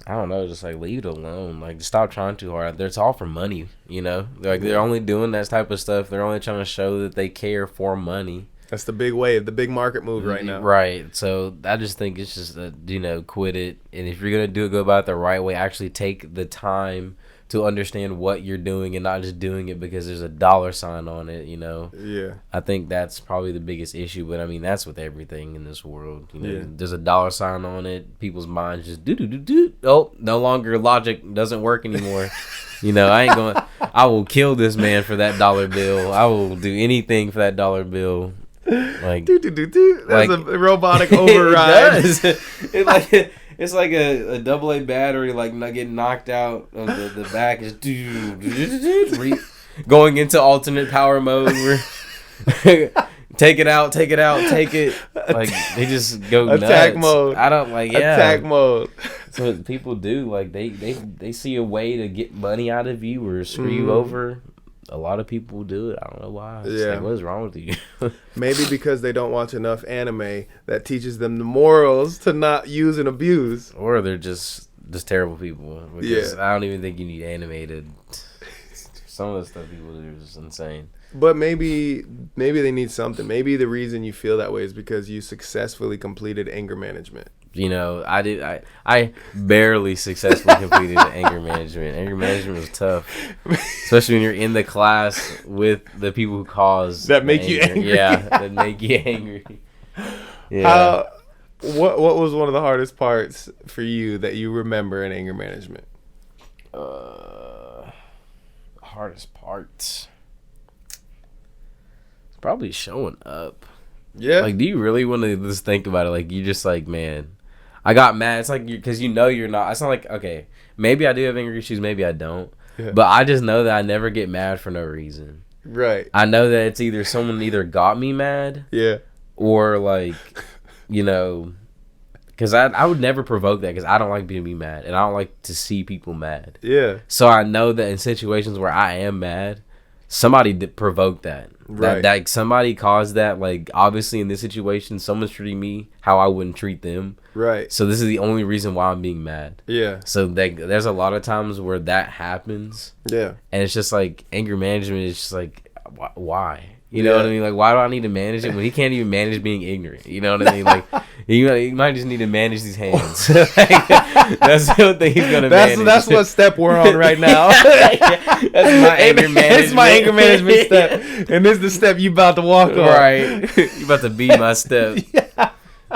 I don't know, just like leave it alone. Like, just stop trying too hard. It's all for money, Like, they're only doing that type of stuff. They're only trying to show that they care for money. That's the big wave, the big market move right now. Right. So I just think it's just quit it. And if you're gonna do it, go about it the right way. Actually take the time to understand what you're doing and not just doing it because there's a dollar sign on it. Yeah. I think that's probably the biggest issue. But I mean, that's with everything in this world. There's a dollar sign on it. People's minds just do. Oh, no longer logic doesn't work anymore. I will kill this man for that dollar bill. I will do anything for that dollar bill. Like, that's a robotic override. It's like a AA battery, like, not getting knocked out of the back is going into alternate power mode. Take it out. Like, they just go attack nuts. mode. I don't attack mode. That's what people do. Like, they see a way to get money out of you or screw you over. A lot of people do it. I don't know why. Like, what is wrong with you? Maybe because they don't watch enough anime that teaches them the morals to not use and abuse. Or they're just terrible people. Because I don't even think you need animated. Some of the stuff people do is just insane. But maybe they need something. Maybe the reason you feel that way is because you successfully completed anger management. I barely successfully completed anger management. Anger management was tough, especially when you're in the class with the people who cause that make you angry. Yeah, that make you angry. Yeah. What was one of the hardest parts for you that you remember in anger management? Hardest parts. It's probably showing up. Yeah. Like, do you really want to just think about it? Like, you just like, man, I got mad. It's like, because you're not. It's not like, okay, maybe I do have anger issues, maybe I don't. Yeah. But I just know that I never get mad for no reason. Right. I know that it's either someone got me mad. Yeah. Or like, because I would never provoke that because I don't like being mad and I don't like to see people mad. Yeah. So I know that in situations where I am mad, somebody provoked that. Right. That somebody caused that. Like, obviously in this situation, someone's treating me how I wouldn't treat them. Right. So this is the only reason why I'm being mad. Yeah. So there's a lot of times where that happens. Yeah. And it's just like anger management is just like, why? You know what I mean? Like, why do I need to manage it when he can't even manage being ignorant? You know what I mean? Like, you might just need to manage these hands. Like, that's the thing he's gonna manage. That's what step we're on right now. That's my anger management. It's my anger management step, and this is the step you about to walk on. Right, you about to be my step.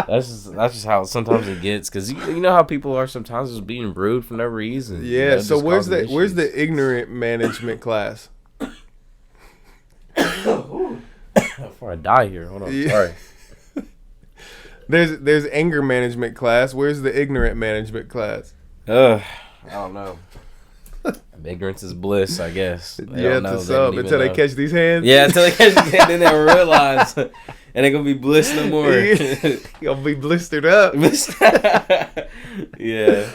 that's just how sometimes it gets. Because you know how people are sometimes just being rude for no reason. Yeah. You know, So just where's causing the issues. ignorant management class? Before I die here, hold on. Yeah. Sorry. There's anger management class. Where's the ignorant management class? I don't know. Ignorance is bliss, I guess. They Yeah, don't know. to They don't some even until they know. catch these hands. Yeah, until they catch the then they'll realize, and they're gonna be bliss no more. You'll be blistered up. Yeah.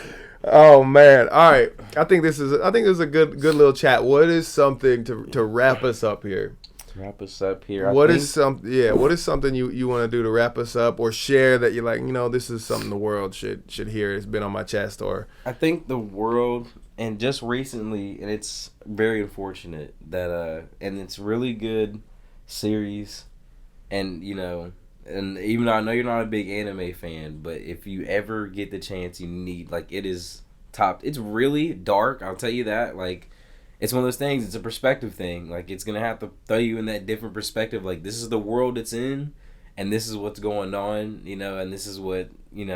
Oh man! All right, I think this is a good little chat. What is something to wrap us up here? To wrap us up here. What is something you want to do to wrap us up, or share that you're like, this is something the world should hear. It's been on my chest, or I think the world, and just recently, and it's very unfortunate that and it's really good series, and and even though I know you're not a big anime fan, but if you ever get the chance, you need, like, it is top. It's really dark, I'll tell you that. Like, it's one of those things, it's a perspective thing. Like, it's gonna have to throw you in that different perspective. Like, this is the world it's in, and this is what's going on, and this is what, you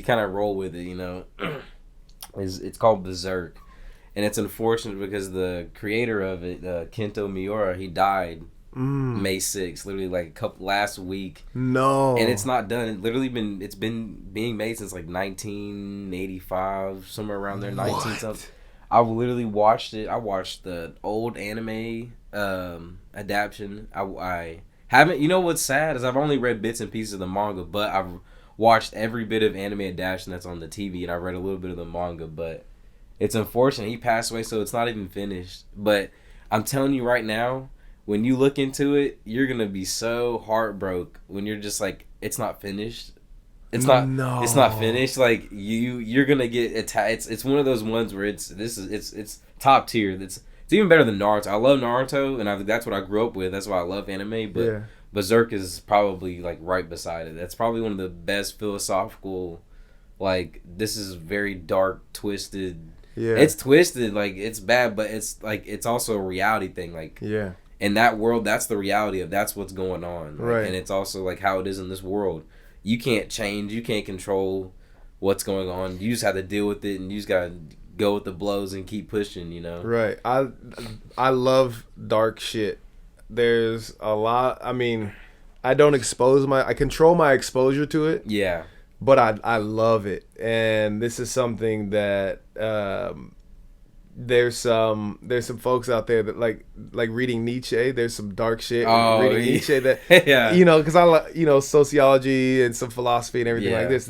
kind of roll with it, It's called Berserk. And it's unfortunate because the creator of it, Kento Miura, he died May 6th, literally like last week. No. And it's not done. It's been being made since like 1985, somewhere around there, 19 something. I literally watched it. I watched the old anime adaptation. I haven't. You know what's sad is I've only read bits and pieces of the manga, but I've watched every bit of anime adaptation that's on the TV, and I read a little bit of the manga. But it's unfortunate he passed away, so it's not even finished. But I'm telling you right now, when you look into it, you're gonna be so heartbroken when you're just like, it's not finished. It's not finished. Like you're gonna get attached. It's one of those ones where it's top tier. It's even better than Naruto. I love Naruto, and that's what I grew up with. That's why I love anime. But yeah. Berserk is probably like right beside it. That's probably one of the best philosophical. Like, this is very dark, twisted. Yeah, it's twisted. Like, it's bad, but it's like it's also a reality thing. Like, yeah, in that world, that's the reality of that's what's going on. Like, right, and it's also like how it is in this world. You can't change. You can't control what's going on. You just have to deal with it, and you just gotta go with the blows and keep pushing. Right. I love dark shit. There's a lot. I mean, I control my exposure to it. Yeah. But I love it, and this is something that there's some folks out there that like reading Nietzsche. There's some dark shit reading Nietzsche that yeah. Because I like sociology and some philosophy and everything like this.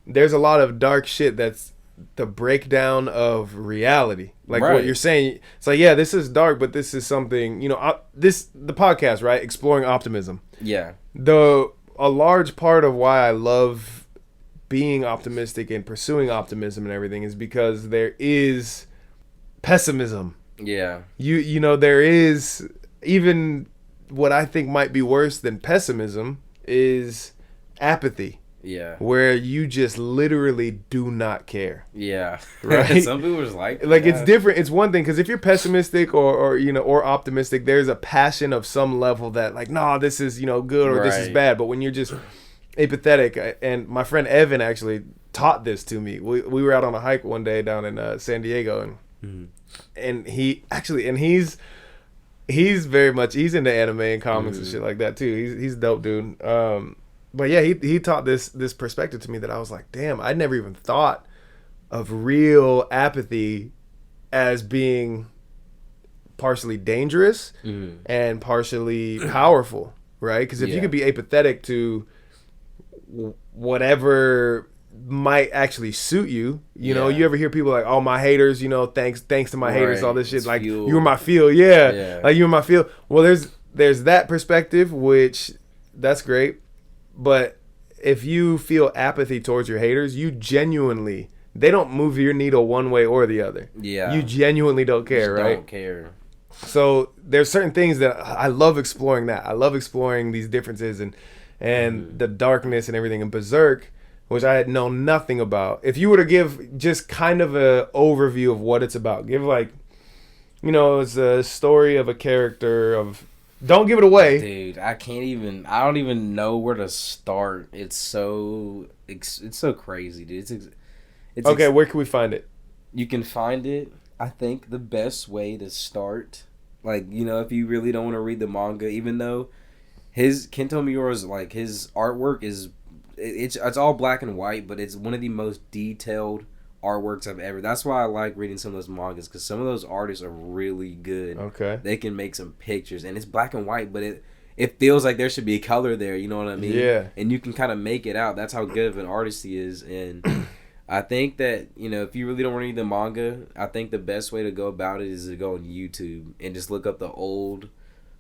There's a lot of dark shit that's the breakdown of reality, like right. What you're saying. It's like, yeah, this is dark, but this is something, the podcast, right? Exploring optimism. Yeah. A large part of why I love being optimistic and pursuing optimism and everything is because there is pessimism. Yeah. There is, even what I think might be worse than pessimism is apathy. Yeah. Where you just literally do not care. Yeah. Right? Some people just like it's different. It's one thing because if you're pessimistic or optimistic, there's a passion of some level that like, no, this is, good or right. This is bad. But when you're just apathetic, and my friend Evan actually taught this to me. We were out on a hike one day down in San Diego, and he's very much, he's into anime and comics and shit like that too. He's a dope dude. But yeah, he taught this perspective to me that I was like, damn, I never even thought of real apathy as being partially dangerous and partially powerful, right? Because if you could be apathetic to whatever might actually suit you, you ever hear people like, oh, my haters, thanks to my haters, all this shit, it's like fuel. You were my fuel, like you were my fuel. Well, there's that perspective, which that's great. But if you feel apathy towards your haters, you genuinely, they don't move your needle one way or the other. Yeah. You genuinely don't care, right? Don't care. So there's certain things that I love exploring that. I love exploring these differences and the darkness and everything in Berserk, which I had known nothing about. If you were to give just kind of a overview of what it's about, give like, it's a story of a character of Don't give it away. Dude, I don't even know where to start. It's so crazy, dude. Okay, where can we find it? You can find it. I think the best way to start, like, you know, if you really don't want to read the manga, even though Kento Miura's, like, his artwork is, it's all black and white, but it's one of the most detailed artworks I've ever. That's why I like reading some of those mangas, because some of those artists are really good. Okay. They can make some pictures, and it's black and white, but it feels like there should be color there. You know what I mean? Yeah. And you can kind of make it out. That's how good of an artist he is, and I think that, you know, if you really don't read the manga, I think the best way to go about it is to go on YouTube and just look up the old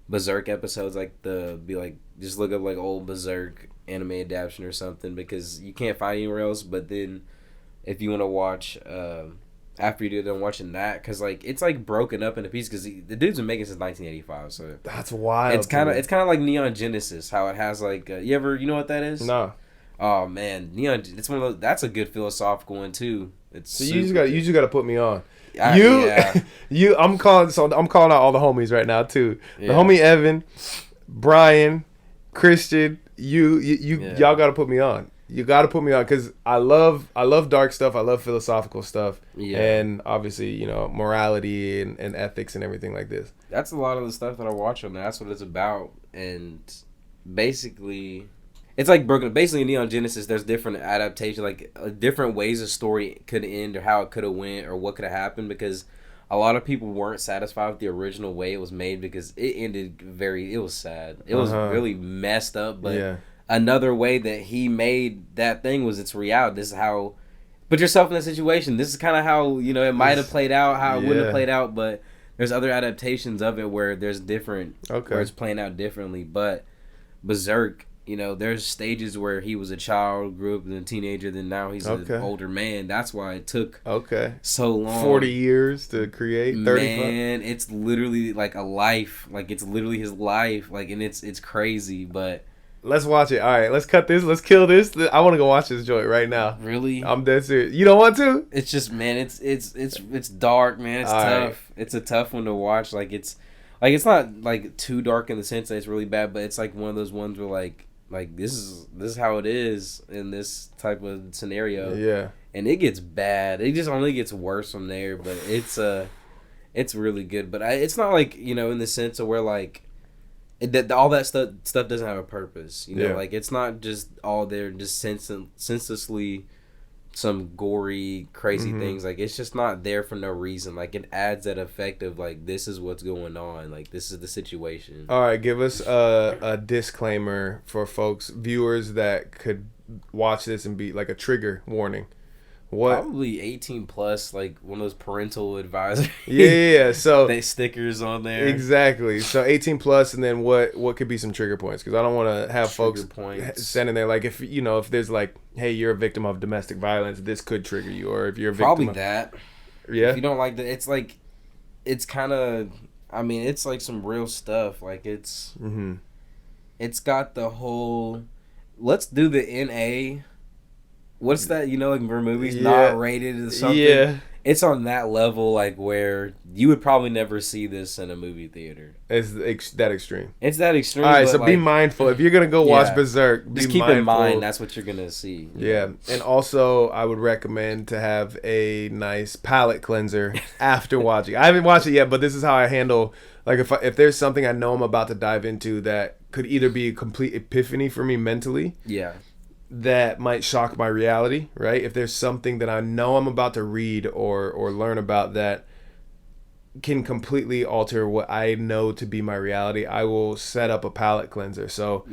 Berserk episodes, just look up like old Berserk anime adaptation or something, because you can't find anywhere else. But then if you want to watch after you're done watching that, because like it's like broken up into pieces, because the dude's been making since 1985, so that's wild. It's kind of like Neon Genesis, how it has like you know what that is? No. Oh man, Neon, it's one of those. That's a good philosophical one too. It's so you just got to put me on. Yeah. I'm calling out all the homies right now too. Yeah. The homie Evan, Brian, Christian, y'all got to put me on. You got to put me on, because I love dark stuff. I love philosophical stuff. Yeah. And obviously, you know, morality and ethics and everything like this. That's a lot of the stuff that I watch on there. That's what it's about. And basically, it's like broken. Basically, in Neon Genesis, there's different adaptations, like different ways a story could end, or how it could have went, or what could have happened, because a lot of people weren't satisfied with the original way it was made, because it ended it was sad. It was really messed up, but another way that he made that thing was its reality. This is how, put yourself in that situation. This is kind of how, you know, it might have played out, how it wouldn't have played out, but there's other adaptations of it where there's different, where it's playing out differently. But Berserk, you know, there's stages where he was a child, grew up as a teenager, then now he's an older man. That's why it took so long. 40 years to create, 35. Man, it's literally like a life. Like, it's literally his life. Like, and it's crazy, but... Let's watch it. All right, let's cut this. Let's kill this. I want to go watch this joint right now. Really? I'm dead serious. You don't want to? It's just, man, it's dark, man. It's tough. Right. It's a tough one to watch. Like, it's not like too dark in the sense that it's really bad, but it's like one of those ones where like this is how it is in this type of scenario. Yeah. And it gets bad. It just only gets worse from there. But it's really good. But it's not like, you know, in the sense of where like all that stuff doesn't have a purpose. You know, like it's not just all there just senselessly some gory crazy things. Like it's just not there for no reason. Like it adds that effect of like, this is what's going on, like this is the situation. All right, give us a disclaimer for viewers that could watch this and be like a trigger warning. What? Probably 18 plus, like one of those parental advisories. Yeah. So they stickers on there. Exactly. So 18 plus, and then what could be some trigger points? Because I don't want to have folks sending there like, if you know, if there's like, hey, you're a victim of domestic violence, this could trigger you, or if you're a victim probably that. Yeah. If you don't like that, it's like, it's kind of, I mean, it's like some real stuff. Like it's got the whole, let's do the NA. What's that, you know, like for movies not rated or something? Yeah. It's on that level, like where you would probably never see this in a movie theater. It's that extreme. It's that extreme. All right, so like, be mindful. If you're going to go watch Berserk, just keep in mind that's what you're going to see. Yeah. And also, I would recommend to have a nice palate cleanser after watching. I haven't watched it yet, but this is how I handle, like if there's something I know I'm about to dive into that could either be a complete epiphany for me mentally. Yeah. That might shock my reality, right? If there's something that I know I'm about to read or learn about that can completely alter what I know to be my reality, I will set up a palate cleanser. So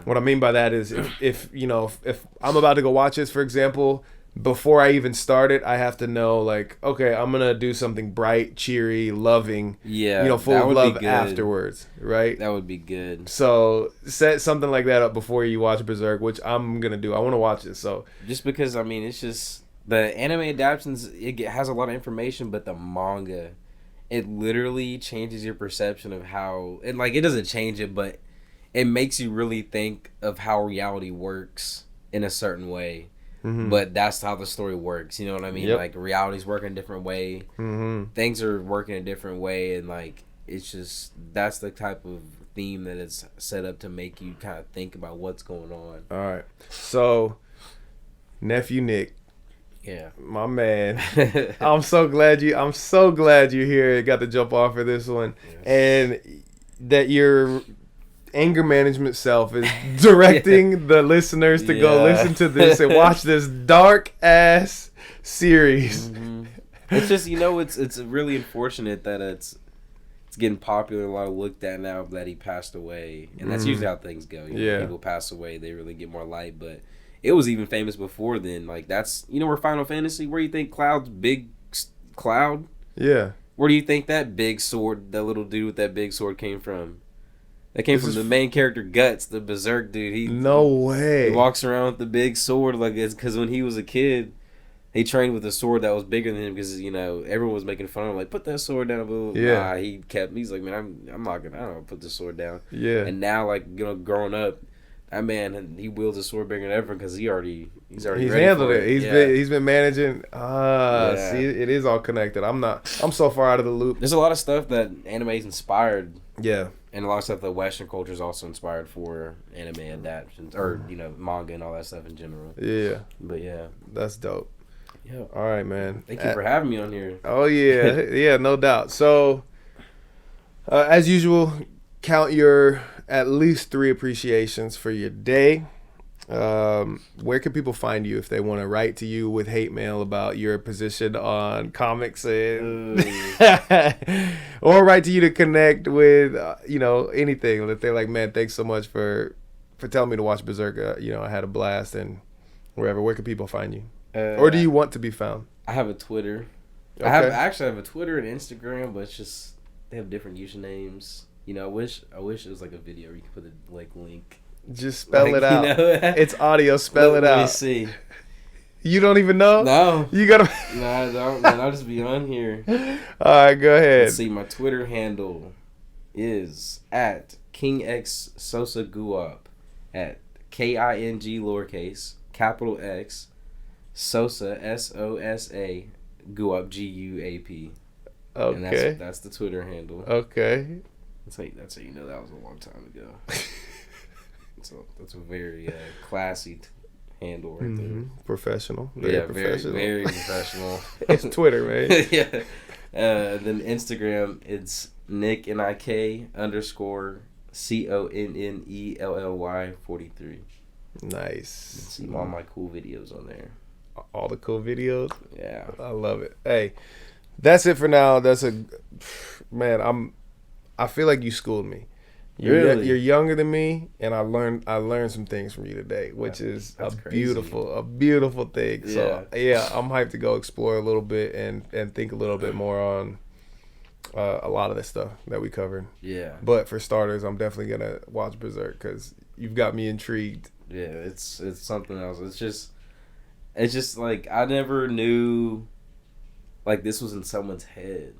what I mean by that is if you know, if I'm about to go watch this, for example, before I even start it, I have to know, like, okay, I'm gonna do something bright, cheery, loving, you know, full of love afterwards, right? That would be good. So set something like that up before you watch Berserk, which I'm gonna do. I want to watch it. So just because, I mean, it's just the anime adaptations, it has a lot of information, but the manga, it literally changes your perception of how, and like it doesn't change it, but it makes you really think of how reality works in a certain way. But that's how the story works. You know what I mean? Like reality's working a different way. Things are working a different way, and like it's just, that's the type of theme that it's set up to make you kind of think about what's going on. All right. So, Nephew Nik, Yeah, my man. I'm so glad you're here. Got to jump off for this one, Yes. and that your anger management self is directing the listeners to go listen to this and watch this dark ass series. Mm-hmm. It's just, it's really unfortunate that it's getting popular, a lot of looked at now that he passed away, and that's usually how things go. People pass away, they really get more light, but it was even famous before then. Like, that's where Final Fantasy, where you think Cloud's big Cloud? Yeah. Where do you think that big sword, that little dude with that big sword came from? That came from the main character Guts, the berserk dude. No way. He walks around with the big sword, like, it's because when he was a kid, he trained with a sword that was bigger than him because, everyone was making fun of him, like, put that sword down. But yeah. He's like, man, I'm not going to, I don't know, put this sword down. Yeah. And now, like, growing up, that man, he wields a sword bigger than ever because he's ready handled for it. He's been managing. See, it is all connected. I'm so far out of the loop. There's a lot of stuff that anime's inspired. Yeah. And a lot of stuff that Western culture is also inspired for anime adaptations, or manga and all that stuff in general. Yeah. But yeah, that's dope. Yeah. All right, man. Thank you for having me on here. Oh yeah, yeah, no doubt. So, as usual, count your at least 3 appreciations for your day. Where can people find you if they want to write to you with hate mail about your position on comics and or write to you to connect with anything that they're like, man, thanks so much for telling me to watch Berserk. I had a blast, and where can people find you? Or do you want to be found? I have a Twitter. Okay. I have a Twitter and Instagram, but it's just they have different usernames. I wish it was like a video where you could put a link. Just spell it out. It's audio. Spell it out. Let me see. You don't even know? No. You gotta. No, I don't. Man, I'll just be on here. All right, go ahead. Let's see. My Twitter handle is at KingXSosaGuap at KING lowercase capital X Sosa SOSA Guap GUAP. Okay. And that's the Twitter handle. Okay. That's how you know that was a long time ago. So that's a very classy handle right there. Professional. Very professional. Very professional. It's Twitter, man. Yeah. Then Instagram, it's Nik NIK _ CONNELLY 43. Nice. See all my cool videos on there. All the cool videos. Yeah. I love it. Hey, that's it for now. I feel like you schooled me. You're younger than me, and I learned some things from you today, which is a beautiful thing. Yeah. So yeah, I'm hyped to go explore a little bit and think a little bit more on a lot of the stuff that we covered. Yeah. But for starters, I'm definitely gonna watch Berserk because you've got me intrigued. Yeah, it's something else. It's just like I never knew like this was in someone's head.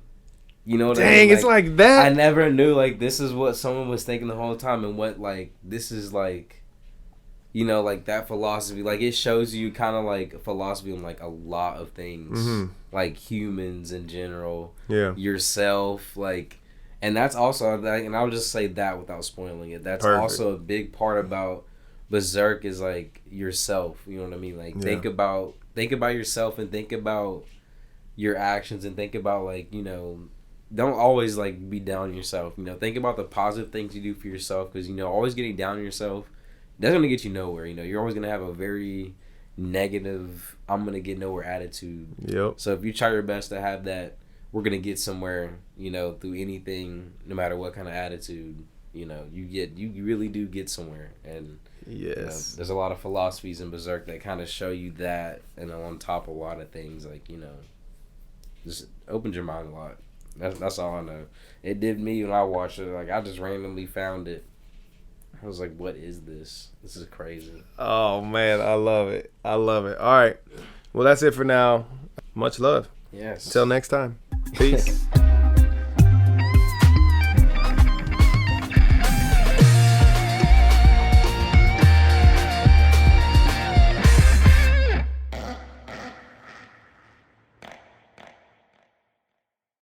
You know what I mean? Dang, it's like that. I never knew like this is what someone was thinking the whole time, and what like this is like, like that philosophy. Like it shows you kind of like philosophy on like a lot of things, like humans in general, yourself, like, and that's also like, and I'll just say that without spoiling it. That's also a big part about Berserk is like yourself. You know what I mean? Like think about yourself and think about your actions and think about like don't always like be down on yourself. Think about the positive things you do for yourself, because always getting down on yourself, that's gonna get you nowhere. You're always gonna have a very negative, I'm gonna get nowhere attitude. Yep. So if you try your best to have that, we're gonna get somewhere. Through anything, no matter what kind of attitude. You really do get somewhere. And yes, there's a lot of philosophies in Berserk that kind of show you that, and on top of a lot of things, like just opens your mind a lot. That's all I know. It did me when I watched it. Like I just randomly found it. I was like, "What is this? This is crazy." Oh man, I love it. All right, well that's it for now. Much love. Yes. Till next time. Peace.